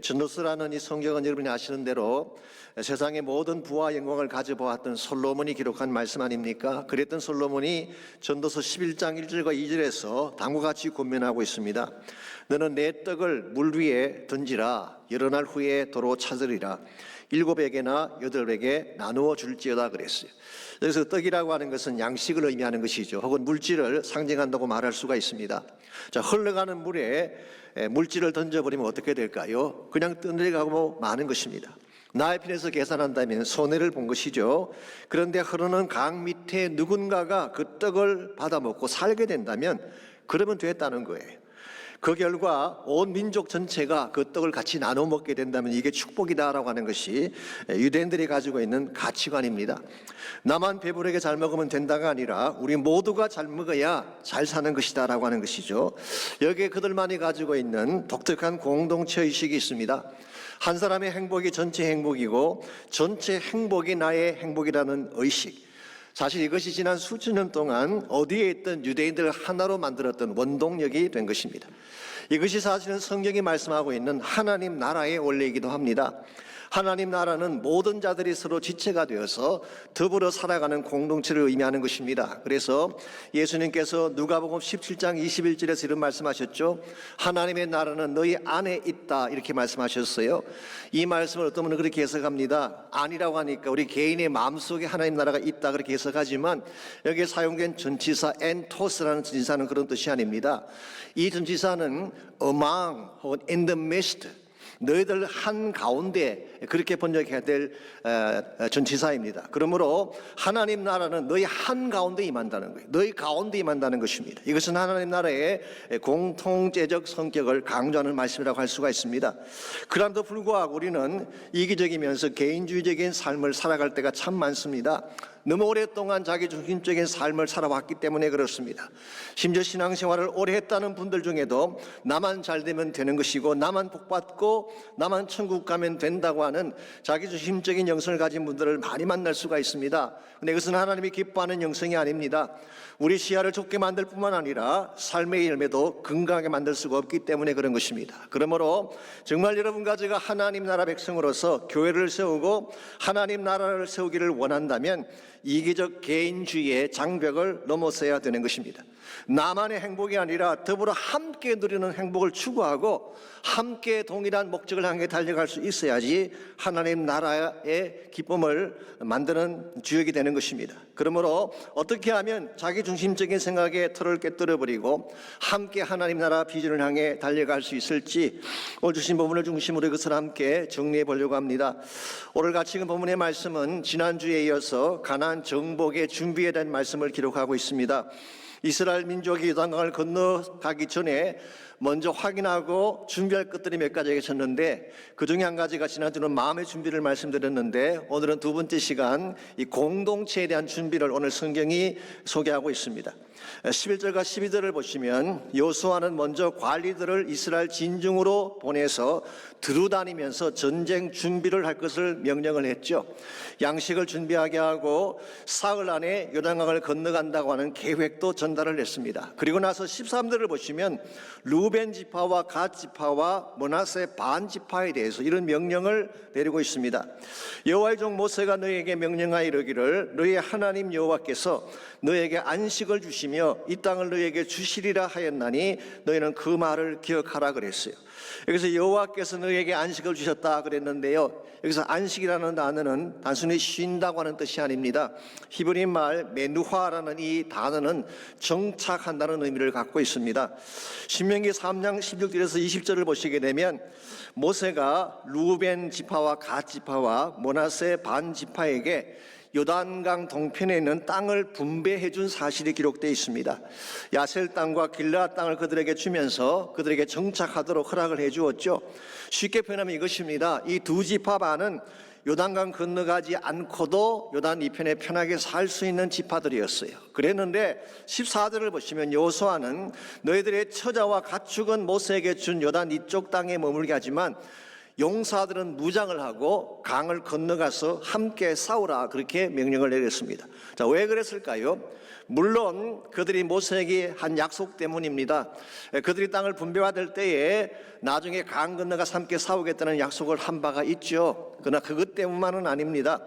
전도서라는 이 성경은 여러분이 아시는 대로 세상의 모든 부와 영광을 가져보았던 솔로몬이 기록한 말씀 아닙니까? 그랬던 솔로몬이 전도서 11장 1절과 2절에서 다음과 같이 권면하고 있습니다. 너는 내 떡을 물 위에 던지라. 여러 날 후에 도로 찾으리라. 7에게나 8에게 나누어 줄지어다 그랬어요. 그래서 떡이라고 하는 것은 양식을 의미하는 것이죠. 혹은 물질을 상징한다고 말할 수가 있습니다. 자, 흘러가는 물에 물질을 던져버리면 어떻게 될까요? 그냥 떠내려가고 마는 것입니다. 나의 편에서 계산한다면 손해를 본 것이죠. 그런데 흐르는 강 밑에 누군가가 그 떡을 받아먹고 살게 된다면 그러면 됐다는 거예요. 그 결과 온 민족 전체가 그 떡을 같이 나눠 먹게 된다면 이게 축복이다라고 하는 것이 유대인들이 가지고 있는 가치관입니다. 나만 배부르게 잘 먹으면 된다가 아니라 우리 모두가 잘 먹어야 잘 사는 것이다라고 하는 것이죠. 여기에 그들만이 가지고 있는 독특한 공동체 의식이 있습니다. 한 사람의 행복이 전체 행복이고 전체 행복이 나의 행복이라는 의식. 사실 이것이 지난 수천 년 동안 어디에 있던 유대인들을 하나로 만들었던 원동력이 된 것입니다. 이것이 사실은 성경이 말씀하고 있는 하나님 나라의 원리이기도 합니다. 하나님 나라는 모든 자들이 서로 지체가 되어서 더불어 살아가는 공동체를 의미하는 것입니다. 그래서 예수님께서 누가복음 17장 21절에서 이런 말씀하셨죠. 하나님의 나라는 너희 안에 있다 이렇게 말씀하셨어요. 이 말씀을 어떤 분은 그렇게 해석합니다. 아니라고 하니까 우리 개인의 마음속에 하나님 나라가 있다 그렇게 해석하지만 여기에 사용된 전치사 엔토스라는 전치사는 그런 뜻이 아닙니다. 이 전치사는 among 혹은 in the midst, 너희들 한가운데 그렇게 번역해야 될 전치사입니다. 그러므로 하나님 나라는 너희 한가운데 임한다는 거예요. 너희 가운데 임한다는 것입니다. 이것은 하나님 나라의 공통제적 성격을 강조하는 말씀이라고 할 수가 있습니다. 그럼에도 불구하고 우리는 이기적이면서 개인주의적인 삶을 살아갈 때가 참 많습니다. 너무 오랫동안 자기중심적인 삶을 살아왔기 때문에 그렇습니다. 심지어 신앙생활을 오래 했다는 분들 중에도 나만 잘 되면 되는 것이고 나만 복받고 나만 천국 가면 된다고 하는 자기중심적인 영성을 가진 분들을 많이 만날 수가 있습니다. 그런데 이것은 하나님이 기뻐하는 영성이 아닙니다. 우리 시야를 좁게 만들 뿐만 아니라 삶의 열매도 건강하게 만들 수가 없기 때문에 그런 것입니다. 그러므로 정말 여러분과 제가 하나님 나라 백성으로서 교회를 세우고 하나님 나라를 세우기를 원한다면 이기적 개인주의의 장벽을 넘어서야 되는 것입니다. 나만의 행복이 아니라 더불어 함께 누리는 행복을 추구하고 함께 동일한 목적을 향해 달려갈 수 있어야지 하나님 나라의 기쁨을 만드는 주역이 되는 것입니다. 그러므로 어떻게 하면 자기중심적인 생각에 털을 깨뜨려버리고 함께 하나님 나라 비전을 향해 달려갈 수 있을지 오늘 주신 본문을 중심으로 이것을 함께 정리해 보려고 합니다. 오늘 같이 읽은 본문의 말씀은 지난주에 이어서 가나안 정복의 준비에 대한 말씀을 기록하고 있습니다. 이스라엘 민족이 요단강을 건너가기 전에 먼저 확인하고 준비할 것들이 몇 가지가 있었는데 그 중에 한 가지가 지난주는 마음의 준비를 말씀드렸는데 오늘은 두 번째 시간 이 공동체에 대한 준비를 오늘 성경이 소개하고 있습니다. 11절과 12절을 보시면 여호수아는 먼저 관리들을 이스라엘 진중으로 보내서 두루다니면서 전쟁 준비를 할 것을 명령을 했죠. 양식을 준비하게 하고 사흘 안에 요단강을 건너간다고 하는 계획도 전달을 했습니다. 그리고 나서 13절을 보시면 루벤 지파와 갓 지파와 므낫세 반 지파에 대해서 이런 명령을 내리고 있습니다. 여호와의 종 모세가 너희에게 명령하여 이르기를 너희의 하나님 여호와께서 너희에게 안식을 주시며 이 땅을 너희에게 주시리라 하였나니 너희는 그 말을 기억하라 그랬어요. 여기서 여호와께서 너희에게 안식을 주셨다 그랬는데요, 여기서 안식이라는 단어는 단순히 쉰다고 하는 뜻이 아닙니다. 히브리 말 메누하라는 이 단어는 정착한다는 의미를 갖고 있습니다. 신명기 3장 16절에서 20절을 보시게 되면 모세가 루벤 지파와 갓 지파와 므낫세 반 지파에게 요단강 동편에 있는 땅을 분배해 준 사실이 기록되어 있습니다. 야셀 땅과 길르앗 땅을 그들에게 주면서 그들에게 정착하도록 허락을 해 주었죠. 쉽게 표현하면 이것입니다. 이 두 지파 반은 요단강 건너가지 않고도 요단 이편에 편하게 살 수 있는 지파들이었어요. 그랬는데 14절을 보시면 여호수아는 너희들의 처자와 가축은 모세에게 준 요단 이쪽 땅에 머물게 하지만 용사들은 무장을 하고 강을 건너가서 함께 싸우라 그렇게 명령을 내렸습니다. 자, 왜 그랬을까요? 물론 그들이 모세에게 한 약속 때문입니다. 그들이 땅을 분배받을 때에 나중에 강 건너가서 함께 싸우겠다는 약속을 한 바가 있죠. 그러나 그것 때문만은 아닙니다.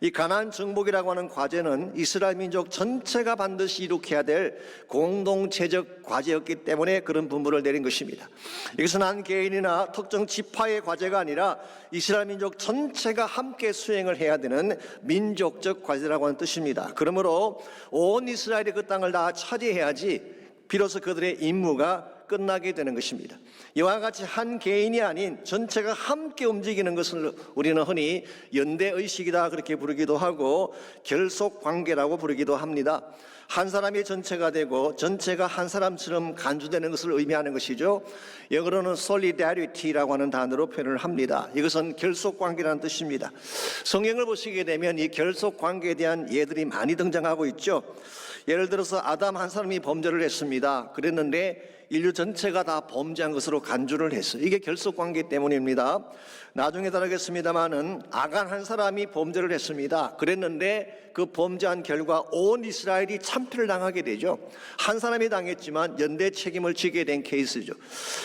이 가나안 정복이라고 하는 과제는 이스라엘 민족 전체가 반드시 이룩해야 될 공동체적 과제였기 때문에 그런 분부를 내린 것입니다. 이것은 한 개인이나 특정 지파의 과제가 아니라 이스라엘 민족 전체가 함께 수행을 해야 되는 민족적 과제라고 하는 뜻입니다. 그러므로 온 이스라엘이 그 땅을 다 차지해야지 비로소 그들의 임무가 끝나게 되는 것입니다. 이와 같이 한 개인이 아닌 전체가 함께 움직이는 것을 우리는 흔히 연대의식이다 그렇게 부르기도 하고 결속관계라고 부르기도 합니다. 한 사람이 전체가 되고 전체가 한 사람처럼 간주되는 것을 의미하는 것이죠. 영어로는 solidarity라고 하는 단어로 표현을 합니다. 이것은 결속관계라는 뜻입니다. 성경을 보시게 되면 이 결속관계에 대한 예들이 많이 등장하고 있죠. 예를 들어서 아담 한 사람이 범죄를 했습니다. 그랬는데 인류 전체가 다 범죄한 것으로 간주를 했어요. 이게 결속관계 때문입니다. 나중에 다루겠습니다마는 아간 한 사람이 범죄를 했습니다. 그랬는데 그 범죄한 결과 온 이스라엘이 참패를 당하게 되죠. 한 사람이 당했지만 연대 책임을 지게 된 케이스죠.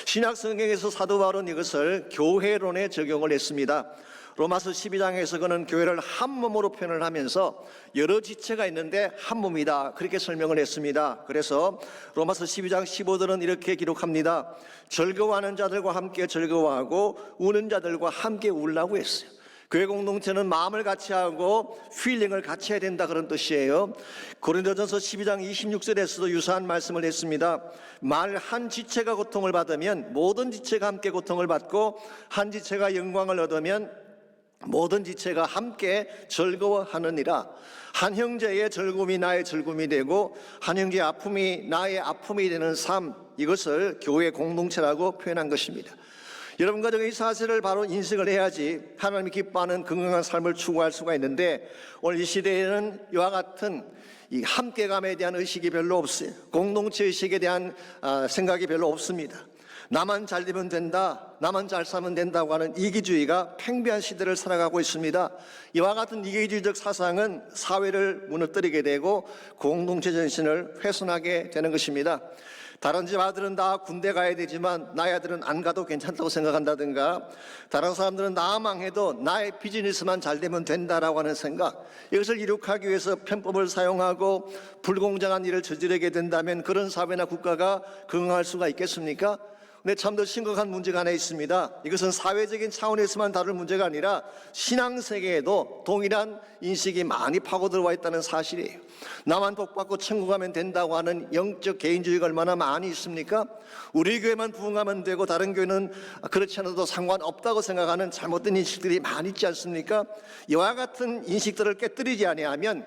신약 성경에서 사도 바울은 이것을 교회론에 적용을 했습니다. 로마서 12장에서 그는 교회를 한 몸으로 표현을 하면서 여러 지체가 있는데 한 몸이다 그렇게 설명을 했습니다. 그래서 로마서 12장 15절은 이렇게 기록합니다. 즐거워하는 자들과 함께 즐거워하고 우는 자들과 함께 울라고 했어요. 교회 공동체는 마음을 같이 하고 필링을 같이 해야 된다 그런 뜻이에요. 고린도전서 12장 26절에서도 유사한 말씀을 했습니다. 말 한 지체가 고통을 받으면 모든 지체가 함께 고통을 받고 한 지체가 영광을 얻으면 모든 지체가 함께 즐거워하느니라. 한 형제의 즐거움이 나의 즐거움이 되고 한 형제의 아픔이 나의 아픔이 되는 삶, 이것을 교회 공동체라고 표현한 것입니다. 여러분 가정 이 사실을 바로 인식을 해야지 하나님이 기뻐하는 건강한 삶을 추구할 수가 있는데, 오늘 이 시대에는 이와 같은 이 함께감에 대한 의식이 별로 없어요. 공동체 의식에 대한 생각이 별로 없습니다. 나만 잘 되면 된다, 나만 잘 살면 된다고 하는 이기주의가 팽배한 시대를 살아가고 있습니다. 이와 같은 이기주의적 사상은 사회를 무너뜨리게 되고 공동체 정신을 훼손하게 되는 것입니다. 다른 집 아들은 다 군대 가야 되지만 나의 아들은 안 가도 괜찮다고 생각한다든가, 다른 사람들은 나 망해도 나의 비즈니스만 잘 되면 된다라고 하는 생각, 이것을 이룩하기 위해서 편법을 사용하고 불공정한 일을 저지르게 된다면 그런 사회나 국가가 건강할 수가 있겠습니까? 근데 참 더 심각한 문제가 하나 있습니다. 이것은 사회적인 차원에서만 다룰 문제가 아니라 신앙세계에도 동일한 인식이 많이 파고 들어와 있다는 사실이에요. 나만 복받고 천국 가면 된다고 하는 영적 개인주의가 얼마나 많이 있습니까? 우리 교회만 부흥하면 되고 다른 교회는 그렇지 않아도 상관없다고 생각하는 잘못된 인식들이 많이 있지 않습니까? 이와 같은 인식들을 깨뜨리지 아니하면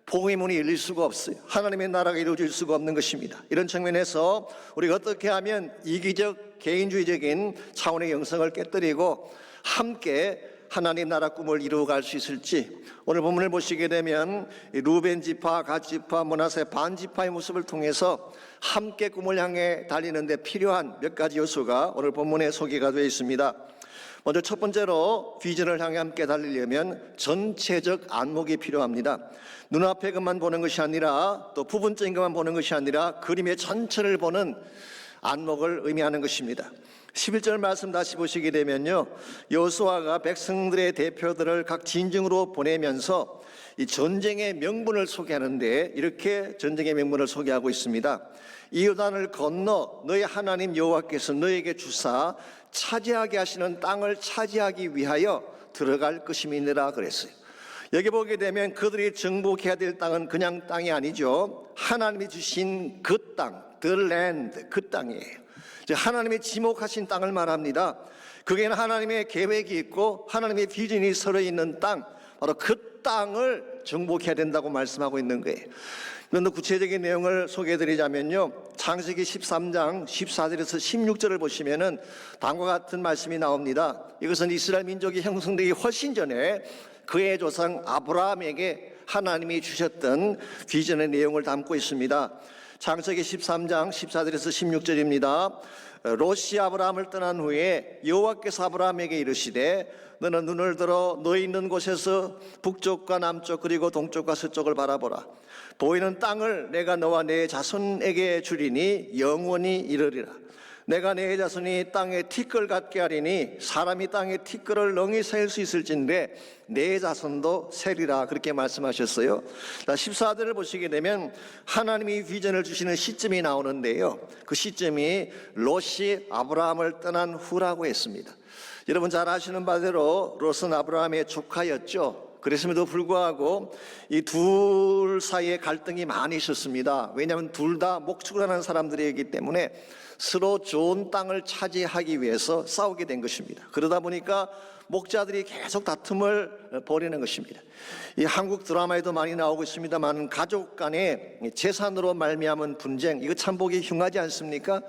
복음의 문이 열릴 수가 없어요. 하나님의 나라가 이루어질 수가 없는 것입니다. 이런 측면에서 우리가 어떻게 하면 이기적 개인주의적인 차원의 영성을 깨뜨리고 함께 하나님 나라 꿈을 이루어갈 수 있을지, 오늘 본문을 보시게 되면 루벤 지파, 갓 지파, 므낫세 반 지파의 모습을 통해서 함께 꿈을 향해 달리는 데 필요한 몇 가지 요소가 오늘 본문에 소개가 되어 있습니다. 먼저 첫 번째로 비전을 향해 함께 달리려면 전체적 안목이 필요합니다. 눈앞의 것만 보는 것이 아니라 또 부분적인 것만 보는 것이 아니라 그림의 전체를 보는 안목을 의미하는 것입니다. 11절 말씀 다시 보시게 되면요, 여호수아가 백성들의 대표들을 각 진영으로 보내면서 이 전쟁의 명분을 소개하는데 이렇게 전쟁의 명분을 소개하고 있습니다. 이 요단을 건너 너희 하나님 여호와께서 너에게 주사 차지하게 하시는 땅을 차지하기 위하여 들어갈 것임이니라 그랬어요. 여기 보게 되면 그들이 정복해야 될 땅은 그냥 땅이 아니죠. 하나님이 주신 그 땅, the land, 그 땅이에요. 하나님이 지목하신 땅을 말합니다. 그게는 하나님의 계획이 있고 하나님의 비전이 서려 있는 땅, 바로 그 땅을 정복해야 된다고 말씀하고 있는 거예요. 그런데 구체적인 내용을 소개해드리자면요, 창세기 13장 14절에서 16절을 보시면은 다음과 같은 말씀이 나옵니다. 이것은 이스라엘 민족이 형성되기 훨씬 전에 그의 조상 아브라함에게 하나님이 주셨던 비전의 내용을 담고 있습니다. 창세기 13장 14절에서 16절입니다. 롯이 아브라함을 떠난 후에 여호와께서 아브라함에게 이르시되 너는 눈을 들어 너희 있는 곳에서 북쪽과 남쪽 그리고 동쪽과 서쪽을 바라보라. 보이는 땅을 내가 너와 내 자손에게 주리니 영원히 이르리라. 내가 내 자손이 땅에 티끌 같게 하리니 사람이 땅에 티끌을 능히 셀 수 있을진데 내 자손도 세리라. 그렇게 말씀하셨어요. 14절을 보시게 되면 하나님이 비전을 주시는 시점이 나오는데요, 그 시점이 롯이 아브라함을 떠난 후라고 했습니다. 여러분 잘 아시는 바대로 롯은 아브라함의 조카였죠. 그랬음에도 불구하고 이 둘 사이에 갈등이 많이 있었습니다. 왜냐하면 둘 다 목축을 하는 사람들이기 때문에 서로 좋은 땅을 차지하기 위해서 싸우게 된 것입니다. 그러다 보니까 목자들이 계속 다툼을 벌이는 것입니다. 이 한국 드라마에도 많이 나오고 있습니다만 가족 간의 재산으로 말미암은 분쟁, 이거 참 보기 흉하지 않습니까?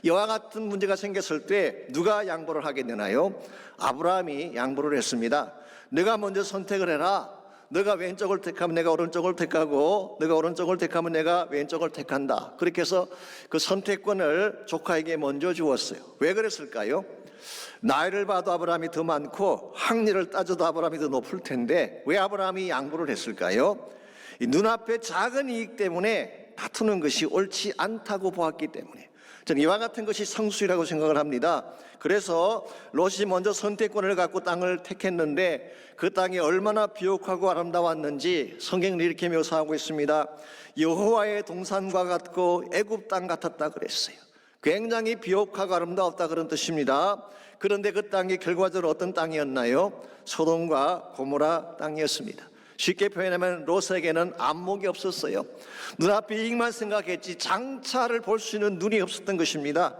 이와 같은 문제가 생겼을 때 누가 양보를 하게 되나요? 아브라함이 양보를 했습니다. 내가 먼저 선택을 해라. 너가 왼쪽을 택하면 내가 오른쪽을 택하고 너가 오른쪽을 택하면 내가 왼쪽을 택한다. 그렇게 해서 그 선택권을 조카에게 먼저 주었어요. 왜 그랬을까요? 나이를 봐도 아브라함이 더 많고 학리를 따져도 아브라함이 더 높을 텐데 왜 아브라함이 양보를 했을까요? 이 눈앞의 작은 이익 때문에 다투는 것이 옳지 않다고 보았기 때문에. 저는 이와 같은 것이 성수이라고 생각을 합니다. 그래서 롯이 먼저 선택권을 갖고 땅을 택했는데 그 땅이 얼마나 비옥하고 아름다웠는지 성경은 이렇게 묘사하고 있습니다. 여호와의 동산과 같고 애굽 땅 같았다 그랬어요. 굉장히 비옥하고 아름다웠다 그런 뜻입니다. 그런데 그 땅이 결과적으로 어떤 땅이었나요? 소돔과 고모라 땅이었습니다. 쉽게 표현하면 롯에게는 안목이 없었어요. 눈앞의 이익만 생각했지 장차를 볼 수 있는 눈이 없었던 것입니다.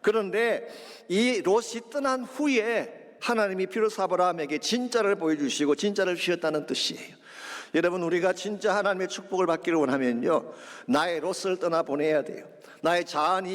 그런데 이 롯이 떠난 후에 하나님이 비로소 아브라함에게 진짜를 보여주시고 진짜를 주셨다는 뜻이에요. 여러분, 우리가 진짜 하나님의 축복을 받기를 원하면요, 나의 롯을 떠나보내야 돼요. 나의 작은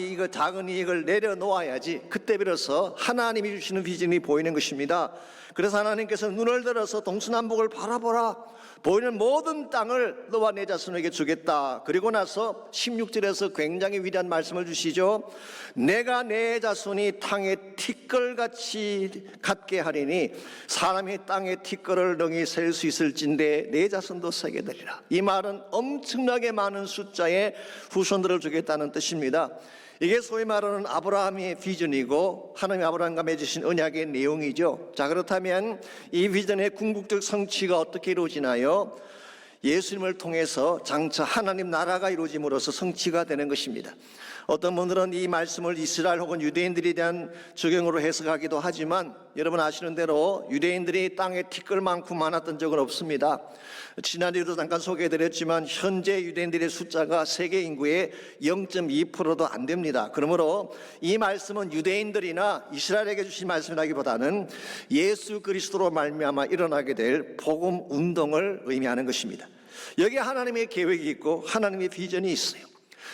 이익을 내려놓아야지 그때 비로소 하나님이 주시는 비전이 보이는 것입니다. 그래서 하나님께서 눈을 들어서 동서남북을 바라보라. 보이는 모든 땅을 너와 내 자손에게 주겠다. 그리고 나서 16절에서 굉장히 위대한 말씀을 주시죠. 내가 내 자손이 땅에 티끌같이 같게 하리니 사람이 땅에 티끌을 능히 셀 수 있을진데 내 자손도 세게 되리라. 이 말은 엄청나게 많은 숫자의 후손들을 주겠다는 뜻입니다. 이게 소위 말하는 아브라함의 비전이고 하나님이 아브라함과 맺으신 언약의 내용이죠. 자, 그렇다면 이 비전의 궁극적 성취가 어떻게 이루어지나요? 예수님을 통해서 장차 하나님 나라가 이루어짐으로써 성취가 되는 것입니다. 어떤 분들은 이 말씀을 이스라엘 혹은 유대인들에 대한 적용으로 해석하기도 하지만 여러분 아시는 대로 유대인들이 땅에 티끌만큼 많았던 적은 없습니다. 지난주에도 잠깐 소개해드렸지만 현재 유대인들의 숫자가 세계 인구의 0.2%도 안 됩니다. 그러므로 이 말씀은 유대인들이나 이스라엘에게 주신 말씀이라기보다는 예수 그리스도로 말미암아 일어나게 될 복음 운동을 의미하는 것입니다. 여기에 하나님의 계획이 있고 하나님의 비전이 있어요.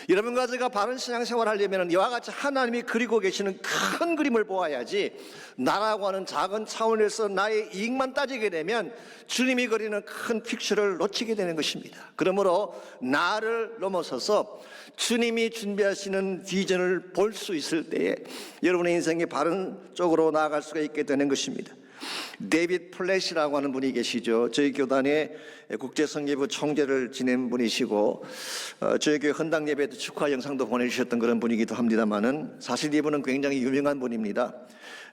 여러분과 제가 바른 신앙생활을 하려면 이와 같이 하나님이 그리고 계시는 큰 그림을 보아야지, 나라고 하는 작은 차원에서 나의 이익만 따지게 되면 주님이 그리는 큰 픽처를 놓치게 되는 것입니다. 그러므로 나를 넘어서서 주님이 준비하시는 비전을 볼 수 있을 때에 여러분의 인생이 바른 쪽으로 나아갈 수가 있게 되는 것입니다. 데이빗 플랫이라고 하는 분이 계시죠. 저희 교단의 국제성계부 총재를 지낸 분이시고 저희 교회 헌당 예배 때 축하 영상도 보내주셨던 그런 분이기도 합니다만은 사실 이분은 굉장히 유명한 분입니다.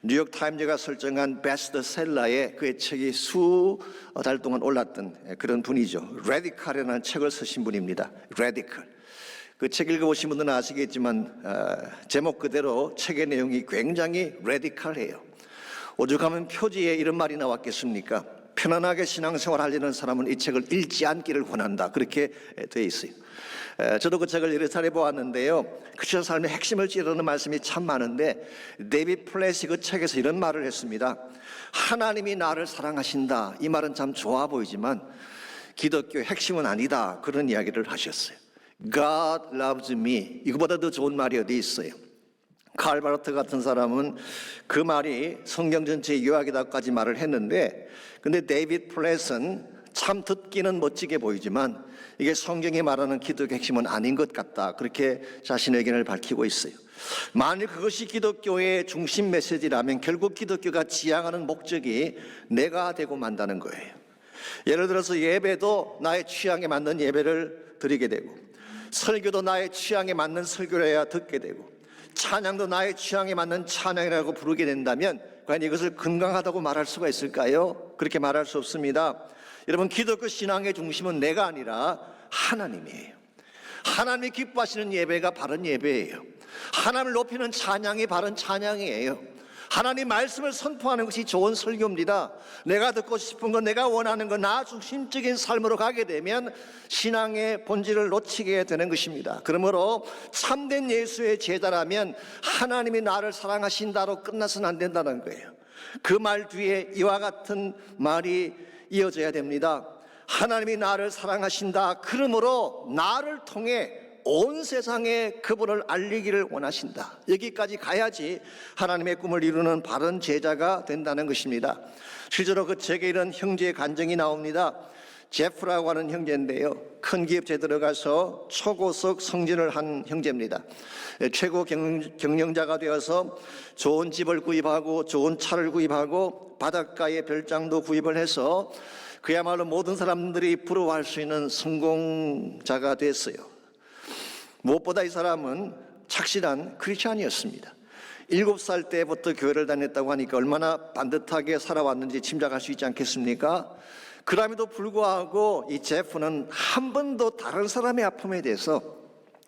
뉴욕 타임즈가 설정한 베스트셀러에 그의 책이 수달 동안 올랐던 그런 분이죠. 레디컬이라는 책을 쓰신 분입니다. 레디컬. 그 책 읽어보신 분들은 아시겠지만 제목 그대로 책의 내용이 굉장히 레디컬해요. 오죽하면 표지에 이런 말이 나왔겠습니까? 편안하게 신앙생활 하려는 사람은 이 책을 읽지 않기를 권한다. 그렇게 되어 있어요. 저도 그 책을 여러 차례 보았는데요, 크리스천 삶의 핵심을 찌르는 말씀이 참 많은데 데이빗 플랫이 그 책에서 이런 말을 했습니다. 하나님이 나를 사랑하신다. 이 말은 참 좋아 보이지만 기독교의 핵심은 아니다. 그런 이야기를 하셨어요. God loves me. 이거보다 더 좋은 말이 어디 있어요? 칼 바르트 같은 사람은 그 말이 성경 전체의 요약이다까지 말을 했는데, 근데 데이빗 플랫은 참 듣기는 멋지게 보이지만 이게 성경이 말하는 기독의 핵심은 아닌 것 같다. 그렇게 자신의 의견을 밝히고 있어요. 만일 그것이 기독교의 중심 메시지라면 결국 기독교가 지향하는 목적이 내가 되고 만다는 거예요. 예를 들어서 예배도 나의 취향에 맞는 예배를 드리게 되고, 설교도 나의 취향에 맞는 설교를 해야 듣게 되고, 찬양도 나의 취향에 맞는 찬양이라고 부르게 된다면 과연 이것을 건강하다고 말할 수가 있을까요? 그렇게 말할 수 없습니다. 여러분, 기독교 신앙의 중심은 내가 아니라 하나님이에요. 하나님이 기뻐하시는 예배가 바른 예배예요. 하나님을 높이는 찬양이 바른 찬양이에요. 하나님 말씀을 선포하는 것이 좋은 설교입니다. 내가 듣고 싶은 것, 내가 원하는 것, 나 중심적인 삶으로 가게 되면 신앙의 본질을 놓치게 되는 것입니다. 그러므로 참된 예수의 제자라면 하나님이 나를 사랑하신다로 끝나서는 안 된다는 거예요. 그 말 뒤에 이와 같은 말이 이어져야 됩니다. 하나님이 나를 사랑하신다. 그러므로 나를 통해 온 세상에 그분을 알리기를 원하신다. 여기까지 가야지 하나님의 꿈을 이루는 바른 제자가 된다는 것입니다. 실제로 그 책에 이런 형제의 간증이 나옵니다. 제프라고 하는 형제인데요, 큰 기업체에 들어가서 초고속 승진을 한 형제입니다. 최고 경영자가 되어서 좋은 집을 구입하고 좋은 차를 구입하고 바닷가에 별장도 구입을 해서 그야말로 모든 사람들이 부러워할 수 있는 성공자가 됐어요. 무엇보다 이 사람은 착실한 크리스찬이었습니다. 7살 때부터 교회를 다녔다고 하니까 얼마나 반듯하게 살아왔는지 짐작할 수 있지 않겠습니까? 그럼에도 불구하고 이 제프는 한 번도 다른 사람의 아픔에 대해서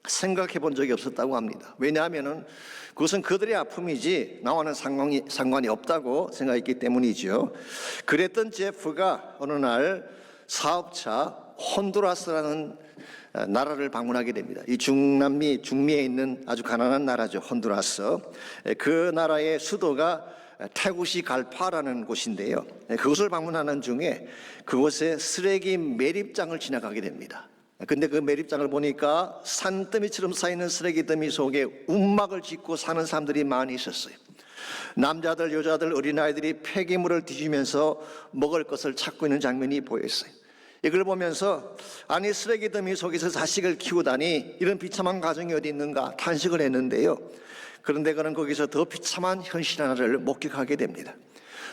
생각해 본 적이 없었다고 합니다. 왜냐하면 그것은 그들의 아픔이지 나와는 상관이 없다고 생각했기 때문이죠. 그랬던 제프가 어느 날 사업차 혼두라스라는 나라를 방문하게 됩니다. 이 중남미 중미에 있는 아주 가난한 나라죠, 혼두라스. 그 나라의 수도가 테구시갈파라는 곳인데요, 그곳을 방문하는 중에 그곳에 쓰레기 매립장을 지나가게 됩니다. 근데 그 매립장을 보니까 산더미처럼 쌓이는 쓰레기더미 속에 움막을 짓고 사는 사람들이 많이 있었어요. 남자들, 여자들, 어린아이들이 폐기물을 뒤지면서 먹을 것을 찾고 있는 장면이 보였어요. 이걸 보면서 아니, 쓰레기더미 속에서 자식을 키우다니 이런 비참한 가정이 어디 있는가 탄식을 했는데요, 그런데 그는 거기서 더 비참한 현실 하나를 목격하게 됩니다.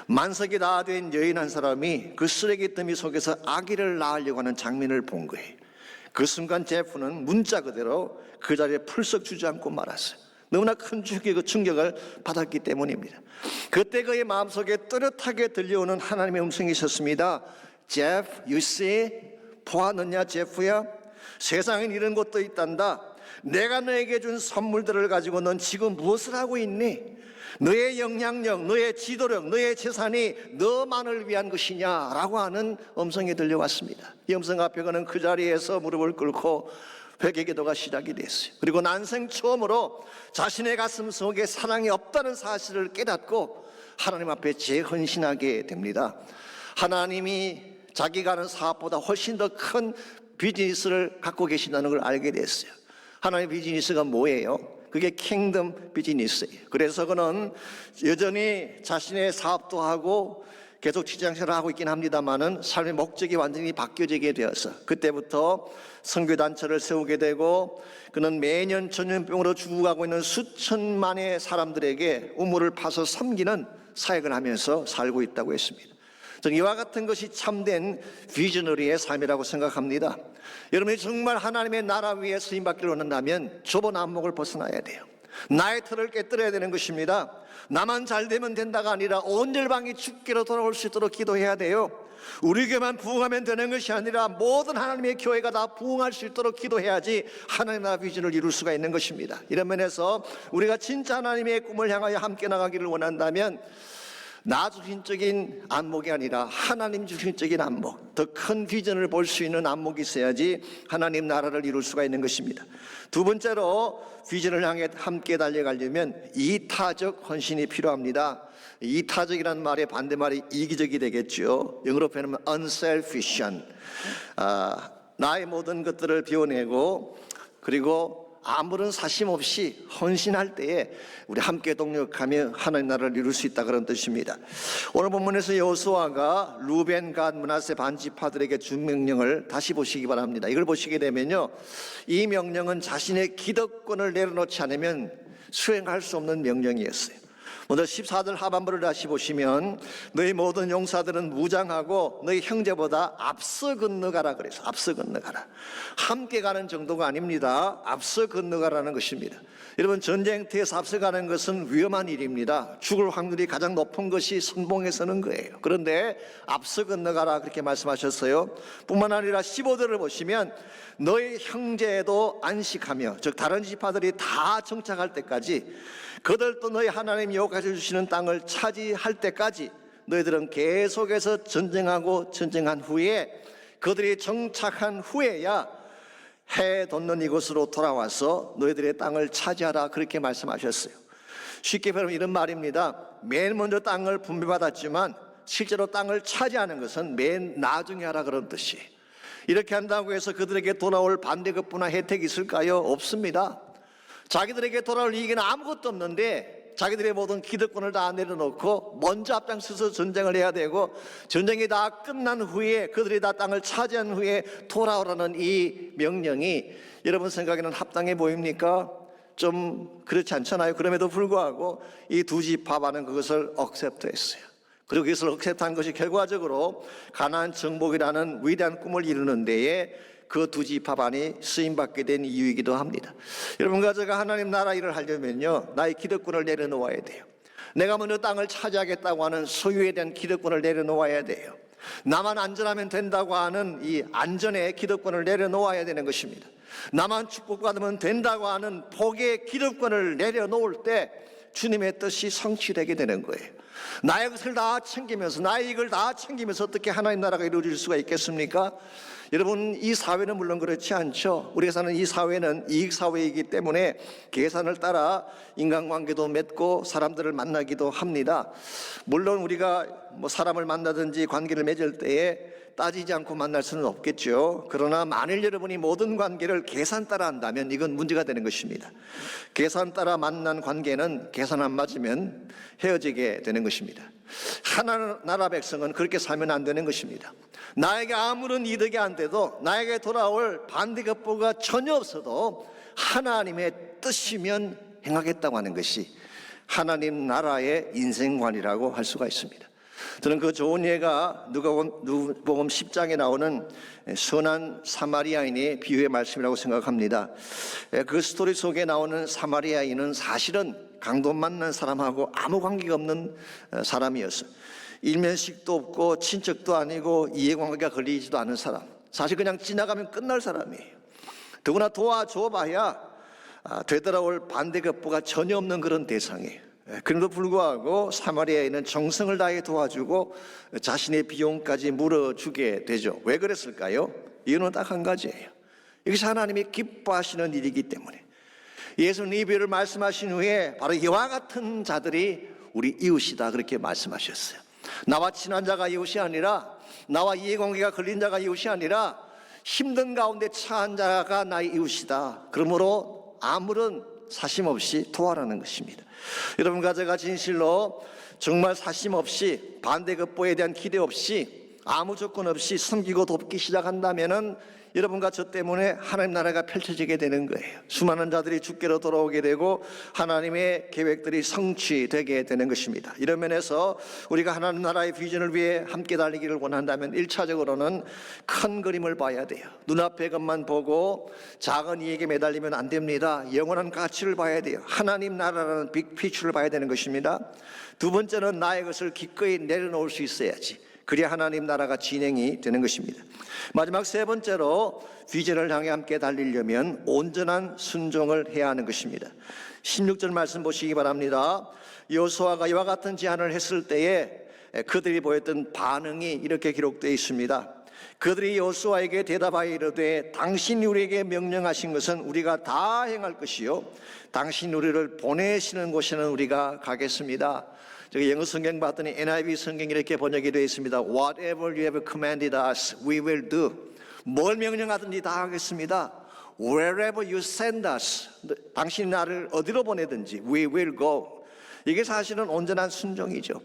만석이 다 된 여인 한 사람이 그 쓰레기더미 속에서 아기를 낳으려고 하는 장면을 본 거예요. 그 순간 제프는 문자 그대로 그 자리에 풀썩 주저앉고 말았어요. 너무나 큰 충격을 받았기 때문입니다. 그때 그의 마음속에 또렷하게 들려오는 하나님의 음성이 있었습니다. 제프, you see? 보았느냐 제프야? 세상엔 이런 것도 있단다. 내가 너에게 준 선물들을 가지고 넌 지금 무엇을 하고 있니? 너의 영향력, 너의 지도력, 너의 재산이 너만을 위한 것이냐라고 하는 음성이 들려왔습니다. 이 음성 앞에 그는 그 자리에서 무릎을 꿇고 회개기도가 시작이 됐어요. 그리고 난생 처음으로 자신의 가슴 속에 사랑이 없다는 사실을 깨닫고 하나님 앞에 재헌신하게 됩니다. 하나님이 자기가 하는 사업보다 훨씬 더 큰 비즈니스를 갖고 계신다는 걸 알게 됐어요. 하나님의 비즈니스가 뭐예요? 그게 킹덤 비즈니스예요. 그래서 그는 여전히 자신의 사업도 하고 계속 직장생활을 하고 있긴 합니다만은 삶의 목적이 완전히 바뀌어지게 되어서 그때부터 선교단체를 세우게 되고, 그는 매년 전염병으로 죽어가고 있는 수천만의 사람들에게 우물을 파서 섬기는 사역을 하면서 살고 있다고 했습니다. 저는 이와 같은 것이 참된 비저너리의 삶이라고 생각합니다. 여러분이 정말 하나님의 나라 위에 쓰임받기를 원한다면 좁은 안목을 벗어나야 돼요. 나의 틀을 깨뜨려야 되는 것입니다. 나만 잘 되면 된다가 아니라 온 열방이 주께로 돌아올 수 있도록 기도해야 돼요. 우리 교회만 부흥하면 되는 것이 아니라 모든 하나님의 교회가 다 부흥할 수 있도록 기도해야지 하나님의 나라 비전을 이룰 수가 있는 것입니다. 이런 면에서 우리가 진짜 하나님의 꿈을 향하여 함께 나가기를 원한다면 나 중심적인 안목이 아니라 하나님 중심적인 안목, 더 큰 비전을 볼 수 있는 안목이 있어야지 하나님 나라를 이룰 수가 있는 것입니다. 두 번째로 비전을 향해 함께 달려가려면 이타적 헌신이 필요합니다. 이타적이라는 말의 반대말이 이기적이 되겠죠. 영어로 표현하면 unselfish, 나의 모든 것들을 비워내고 그리고 아무런 사심 없이 헌신할 때에 우리 함께 동력하며 하나님 나라를 이룰 수 있다, 그런 뜻입니다. 오늘 본문에서 여호수아가 루벤, 갓, 므낫세 반지파들에게 준 명령을 다시 보시기 바랍니다. 이걸 보시게 되면요, 이 명령은 자신의 기득권을 내려놓지 않으면 수행할 수 없는 명령이었어요. 먼저 14절 하반부를 다시 보시면 너희 모든 용사들은 무장하고 너희 형제보다 앞서 건너가라 그래서 앞서 건너가라. 함께 가는 정도가 아닙니다. 앞서 건너가라는 것입니다. 여러분, 전쟁터에서 앞서가는 것은 위험한 일입니다. 죽을 확률이 가장 높은 것이 선봉에 서는 거예요. 그런데 앞서 건너가라 그렇게 말씀하셨어요. 뿐만 아니라 15절을 보시면 너희 형제도 안식하며, 즉 다른 지파들이 다 정착할 때까지, 그들도 너희 하나님 여호와께서 주시는 땅을 차지할 때까지 너희들은 계속해서 전쟁하고 전쟁한 후에, 그들이 정착한 후에야 해 돋는 이곳으로 돌아와서 너희들의 땅을 차지하라 그렇게 말씀하셨어요. 쉽게 말하면 이런 말입니다. 맨 먼저 땅을 분배받았지만 실제로 땅을 차지하는 것은 맨 나중에 하라 그런 뜻이에요. 이렇게 한다고 해서 그들에게 돌아올 반대급부나 혜택이 있을까요? 없습니다. 자기들에게 돌아올 이익은 아무것도 없는데 자기들의 모든 기득권을 다 내려놓고 먼저 앞장서서 전쟁을 해야 되고, 전쟁이 다 끝난 후에 그들이 다 땅을 차지한 후에 돌아오라는 이 명령이 여러분 생각에는 합당해 보입니까? 좀 그렇지 않잖아요. 그럼에도 불구하고 이 두 지파반은 그것을 억셉트했어요. 그리고 그것을 억셉트한 것이 결과적으로 가나안 정복이라는 위대한 꿈을 이루는 데에 그 두 지파반이 쓰임받게 된 이유이기도 합니다. 여러분, 제가 하나님 나라 일을 하려면요, 나의 기득권을 내려놓아야 돼요. 내가 먼저 땅을 차지하겠다고 하는 소유에 대한 기득권을 내려놓아야 돼요. 나만 안전하면 된다고 하는 이 안전의 기득권을 내려놓아야 되는 것입니다. 나만 축복받으면 된다고 하는 복의 기득권을 내려놓을 때 주님의 뜻이 성취되게 되는 거예요. 나의 것을 다 챙기면서, 나의 이익을 다 챙기면서 어떻게 하나님 나라가 이루어질 수가 있겠습니까? 여러분, 이 사회는 물론 그렇지 않죠. 우리가 사는 이 사회는 이익사회이기 때문에 계산을 따라 인간관계도 맺고 사람들을 만나기도 합니다. 물론 우리가 사람을 만나든지 관계를 맺을 때에 따지지 않고 만날 수는 없겠죠. 그러나 만일 여러분이 모든 관계를 계산 따라 한다면 이건 문제가 되는 것입니다. 계산 따라 만난 관계는 계산 안 맞으면 헤어지게 되는 것입니다. 하나나라 백성은 그렇게 살면 안 되는 것입니다. 나에게 아무런 이득이 안 돼도, 나에게 돌아올 반대급부가 전혀 없어도 하나님의 뜻이면 행하겠다고 하는 것이 하나님 나라의 인생관이라고 할 수가 있습니다. 저는 그 좋은 예가 누가복음 10장에 나오는 선한 사마리아인의 비유의 말씀이라고 생각합니다. 그 스토리 속에 나오는 사마리아인은 사실은 강도 만난 사람하고 아무 관계가 없는 사람이었어요. 일면식도 없고 친척도 아니고 이해관계가 걸리지도 않은 사람, 사실 그냥 지나가면 끝날 사람이에요. 더구나 도와줘봐야 되돌아올 반대급부가 전혀 없는 그런 대상이에요. 그럼에도 불구하고 사마리아인은 정성을 다해 도와주고 자신의 비용까지 물어주게 되죠. 왜 그랬을까요? 이유는 딱 한 가지예요. 이것이 하나님이 기뻐하시는 일이기 때문에. 예수는 이 비유를 말씀하신 후에 바로 이와 같은 자들이 우리 이웃이다 그렇게 말씀하셨어요. 나와 친한 자가 이웃이 아니라, 나와 이해관계가 걸린 자가 이웃이 아니라 힘든 가운데 처한 자가 나의 이웃이다. 그러므로 아무런 사심 없이 도와라는 것입니다. 여러분과 제가 진실로 정말 사심 없이, 반대급부에 대한 기대 없이, 아무 조건 없이 섬기고 돕기 시작한다면은 여러분과 저 때문에 하나님 나라가 펼쳐지게 되는 거예요. 수많은 자들이 주께로 돌아오게 되고 하나님의 계획들이 성취되게 되는 것입니다. 이런 면에서 우리가 하나님 나라의 비전을 위해 함께 달리기를 원한다면 1차적으로는 큰 그림을 봐야 돼요. 눈앞의 것만 보고 작은 이익에 매달리면 안 됩니다. 영원한 가치를 봐야 돼요. 하나님 나라라는 빅피처를 봐야 되는 것입니다. 두 번째는 나의 것을 기꺼이 내려놓을 수 있어야지. 그래야 하나님 나라가 진행이 되는 것입니다. 마지막 세 번째로 비전을 향해 함께 달리려면 온전한 순종을 해야 하는 것입니다. 16절 말씀 보시기 바랍니다. 여호수아가 이와 같은 제안을 했을 때에 그들이 보였던 반응이 이렇게 기록되어 있습니다. 그들이 여호수아에게 대답하여 이르되 당신이 우리에게 명령하신 것은 우리가 다 행할 것이요 당신이 우리를 보내시는 곳에는 우리가 가겠습니다. 저기 영어 성경 봤더니 NIV 성경이 이렇게 번역이 되어 있습니다. Whatever you have commanded us, we will do. 뭘 명령하든지 다 하겠습니다. Wherever you send us, 당신이 나를 어디로 보내든지 we will go. 이게 사실은 온전한 순종이죠.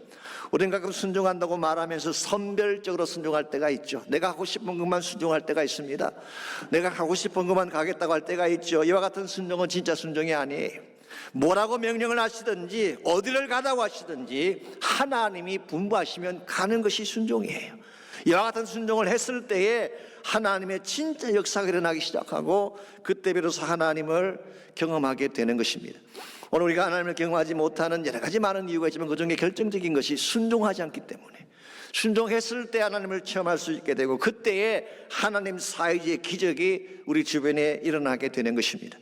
우리는 가끔 순종한다고 말하면서 선별적으로 순종할 때가 있죠. 내가 하고 싶은 것만 순종할 때가 있습니다. 내가 하고 싶은 것만 가겠다고 할 때가 있죠. 이와 같은 순종은 진짜 순종이 아니에요. 뭐라고 명령을 하시든지 어디를 가라고 하시든지 하나님이 분부하시면 가는 것이 순종이에요. 이와 같은 순종을 했을 때에 하나님의 진짜 역사가 일어나기 시작하고 그때 비로소 하나님을 경험하게 되는 것입니다. 오늘 우리가 하나님을 경험하지 못하는 여러 가지 많은 이유가 있지만 그 중에 결정적인 것이 순종하지 않기 때문에, 순종했을 때 하나님을 체험할 수 있게 되고 그때에 하나님 사이의 기적이 우리 주변에 일어나게 되는 것입니다.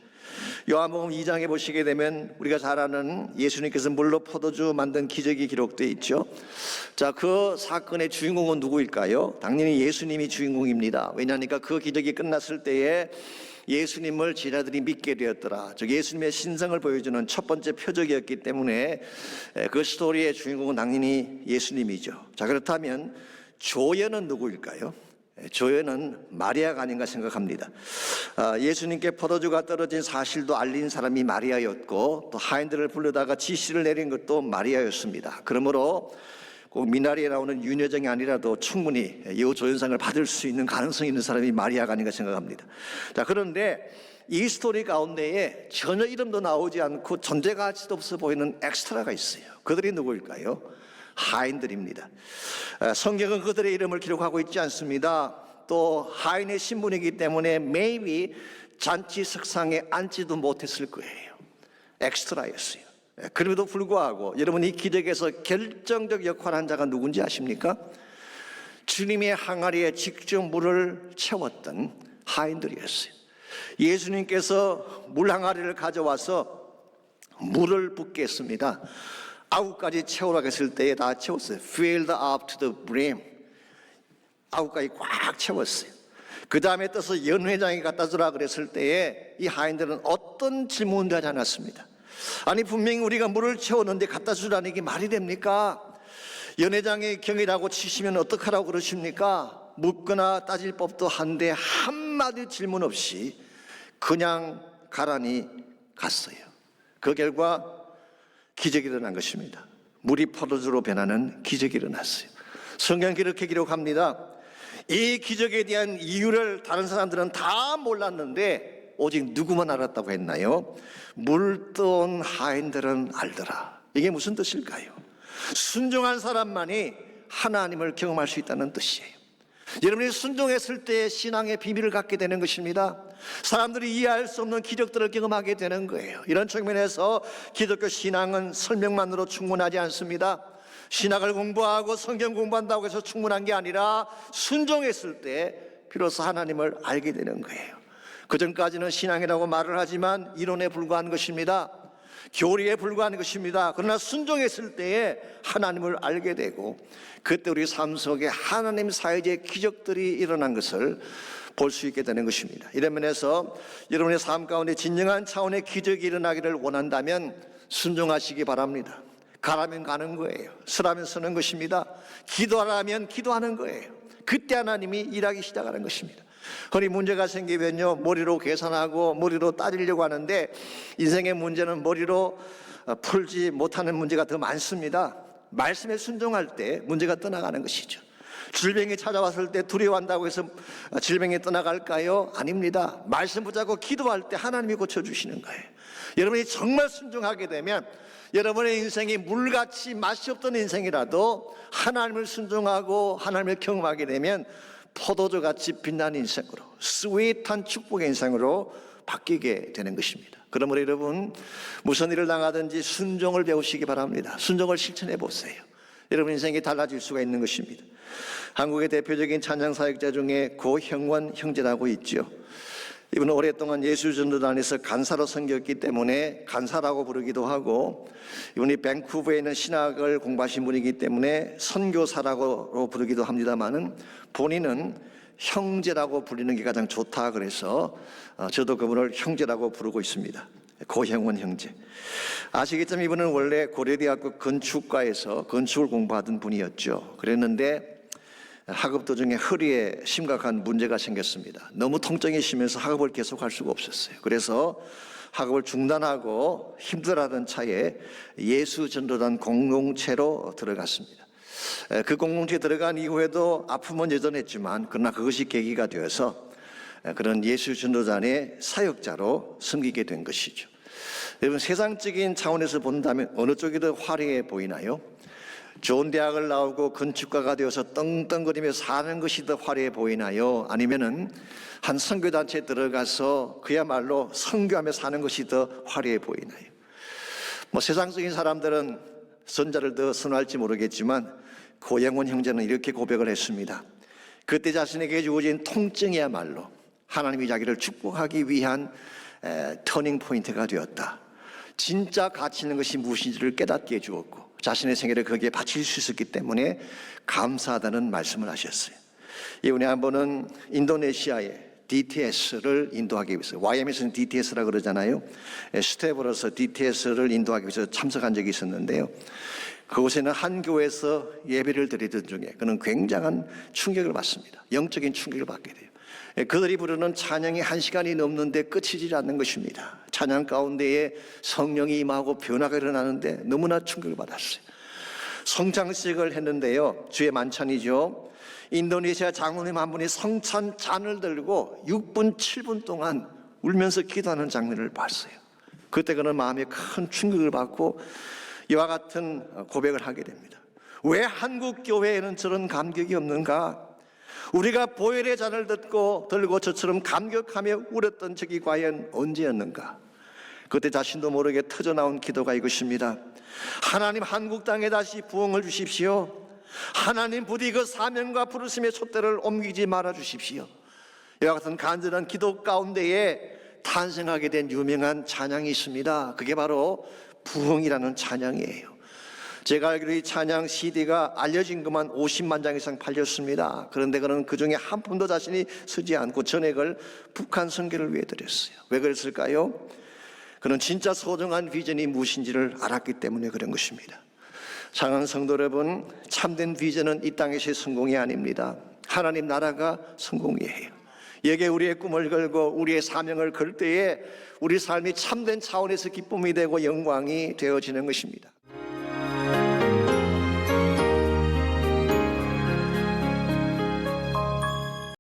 요한복음 2장에 보시게 되면 우리가 잘 아는 예수님께서 물로 포도주 만든 기적이 기록되어 있죠. 자, 그 사건의 주인공은 누구일까요? 당연히 예수님이 주인공입니다. 왜냐하니까 그 기적이 끝났을 때에 예수님을 제자들이 믿게 되었더라. 즉 예수님의 신성을 보여주는 첫 번째 표적이었기 때문에 그 스토리의 주인공은 당연히 예수님이죠. 자, 그렇다면 조연은 누구일까요? 조연은 마리아가 아닌가 생각합니다. 예수님께 포도주가 떨어진 사실도 알린 사람이 마리아였고 또 하인들을 불러다가 지시를 내린 것도 마리아였습니다. 그러므로 꼭 미나리에 나오는 윤여정이 아니라도 충분히 이 조연상을 받을 수 있는 가능성이 있는 사람이 마리아가 아닌가 생각합니다. 자, 그런데 이 스토리 가운데에 전혀 이름도 나오지 않고 존재 가치도 없어 보이는 엑스트라가 있어요. 그들이 누구일까요? 하인들입니다. 성경은 그들의 이름을 기록하고 있지 않습니다. 또 하인의 신분이기 때문에 maybe 잔치 석상에 앉지도 못했을 거예요. 엑스트라였어요. 그럼에도 불구하고 여러분 이 기적에서 결정적 역할을 한 자가 누군지 아십니까? 주님의 항아리에 직접 물을 채웠던 하인들이었어요. 예수님께서 물 항아리를 가져와서 물을 붓게 했습니다. 아구까지 채우라고 했을 때에 다 채웠어요. Filled up to the brim. 아구까지 꽉 채웠어요. 그 다음에 떠서 연회장에 갖다 주라 그랬을 때에 이 하인들은 어떤 질문도 하지 않았습니다. 아니 분명히 우리가 물을 채웠는데 갖다 주라는 게 말이 됩니까? 연회장의 경이라고 치시면 어떡하라고 그러십니까? 묻거나 따질 법도 한데 한마디 질문 없이 그냥 가라니 갔어요. 그 결과 기적이 일어난 것입니다. 물이 포도주로 변하는 기적이 일어났어요. 성경 이렇게 기록합니다. 이 기적에 대한 이유를 다른 사람들은 다 몰랐는데 오직 누구만 알았다고 했나요? 물떠온 하인들은 알더라. 이게 무슨 뜻일까요? 순종한 사람만이 하나님을 경험할 수 있다는 뜻이에요. 여러분이 순종했을 때 신앙의 비밀을 갖게 되는 것입니다. 사람들이 이해할 수 없는 기적들을 경험하게 되는 거예요. 이런 측면에서 기독교 신앙은 설명만으로 충분하지 않습니다. 신학을 공부하고 성경 공부한다고 해서 충분한 게 아니라 순종했을 때 비로소 하나님을 알게 되는 거예요. 그전까지는 신앙이라고 말을 하지만 이론에 불과한 것입니다. 교리에 불과한 것입니다. 그러나 순종했을 때에 하나님을 알게 되고 그때 우리 삶 속에 하나님 사이의 기적들이 일어난 것을 볼 수 있게 되는 것입니다. 이런 면에서 여러분의 삶 가운데 진정한 차원의 기적이 일어나기를 원한다면 순종하시기 바랍니다. 가라면 가는 거예요. 서라면 서는 것입니다. 기도하라면 기도하는 거예요. 그때 하나님이 일하기 시작하는 것입니다. 흔히 문제가 생기면요 머리로 계산하고 머리로 따지려고 하는데 인생의 문제는 머리로 풀지 못하는 문제가 더 많습니다. 말씀에 순종할 때 문제가 떠나가는 것이죠. 질병이 찾아왔을 때 두려워한다고 해서 질병이 떠나갈까요? 아닙니다. 말씀 붙잡고 기도할 때 하나님이 고쳐주시는 거예요. 여러분이 정말 순종하게 되면 여러분의 인생이 물같이 맛이 없던 인생이라도 하나님을 순종하고 하나님을 경험하게 되면 포도주같이 빛나는 인생으로 스윗한 축복의 인생으로 바뀌게 되는 것입니다. 그러므로 여러분 무슨 일을 당하든지 순종을 배우시기 바랍니다. 순종을 실천해 보세요. 여러분 인생이 달라질 수가 있는 것입니다. 한국의 대표적인 찬양사역자 중에 고형원 형제라고 있죠. 이분은 오랫동안 예수전도단에서 간사로 섬겼기 때문에 간사라고 부르기도 하고 이분이 밴쿠버에 있는 신학을 공부하신 분이기 때문에 선교사라고 부르기도 합니다마는 본인은 형제라고 부르는 게 가장 좋다 그래서 저도 그분을 형제라고 부르고 있습니다. 고형원 형제. 아시겠지만 이분은 원래 고려대학교 건축과에서 건축을 공부하던 분이었죠. 그랬는데 학업 도중에 허리에 심각한 문제가 생겼습니다. 너무 통증이 심해서 학업을 계속할 수가 없었어요. 그래서 학업을 중단하고 힘들어하던 차에 예수전도단 공동체로 들어갔습니다. 그 공동체에 들어간 이후에도 아픔은 여전했지만 그러나 그것이 계기가 되어서 그런 예수전도단의 사역자로 섬기게 된 것이죠. 여러분, 세상적인 차원에서 본다면 어느 쪽이 더 화려해 보이나요? 좋은 대학을 나오고 건축가가 되어서 떵떵거리며 사는 것이 더 화려해 보이나요? 아니면은 한 선교단체에 들어가서 그야말로 선교하며 사는 것이 더 화려해 보이나요? 세상적인 사람들은 전자를 더 선호할지 모르겠지만 고영원 형제는 이렇게 고백을 했습니다. 그때 자신에게 주어진 통증이야말로 하나님이 자기를 축복하기 위한 터닝 포인트가 되었다. 진짜 가치 있는 것이 무엇인지를 깨닫게 해주었고 자신의 생애를 거기에 바칠 수 있었기 때문에 감사하다는 말씀을 하셨어요. 이번에 한 번은 인도네시아에 DTS를 인도하기 위해서, YM에서는 DTS라고 그러잖아요. 스텝으로서 DTS를 인도하기 위해서 참석한 적이 있었는데요. 그곳에는 한 교회에서 예배를 드리던 중에 그는 굉장한 충격을 받습니다. 영적인 충격을 받게 돼요. 그들이 부르는 찬양이 1시간이 넘는데 끝이지 않는 것입니다. 찬양 가운데에 성령이 임하고 변화가 일어나는데 너무나 충격을 받았어요. 성찬식을 했는데요. 주의 만찬이죠. 인도네시아 장로님 한 분이 성찬 잔을 들고 6분, 7분 동안 울면서 기도하는 장면을 봤어요. 그때 그는 마음에 큰 충격을 받고 이와 같은 고백을 하게 됩니다. 왜 한국 교회에는 저런 감격이 없는가? 우리가 보혈의 잔을 들고 저처럼 감격하며 울었던 적이 과연 언제였는가? 그때 자신도 모르게 터져나온 기도가 이것입니다. 하나님, 한국 땅에 다시 부흥을 주십시오. 하나님, 부디 그 사명과 부르심의 촛대를 옮기지 말아 주십시오. 이와 같은 간절한 기도 가운데에 탄생하게 된 유명한 찬양이 있습니다. 그게 바로 부흥이라는 찬양이에요. 제가 알기로 이 찬양 CD가 알려진 것만 50만 장 이상 팔렸습니다. 그런데 그는 그중에 한 푼도 자신이 쓰지 않고 전액을 북한 선교를 위해 드렸어요. 왜 그랬을까요? 그는 진짜 소중한 비전이 무엇인지를 알았기 때문에 그런 것입니다. 사랑하는 성도 여러분, 참된 비전은 이 땅에서의 성공이 아닙니다. 하나님 나라가 성공이에요. 여기에 우리의 꿈을 걸고 우리의 사명을 걸 때에 우리 삶이 참된 차원에서 기쁨이 되고 영광이 되어지는 것입니다.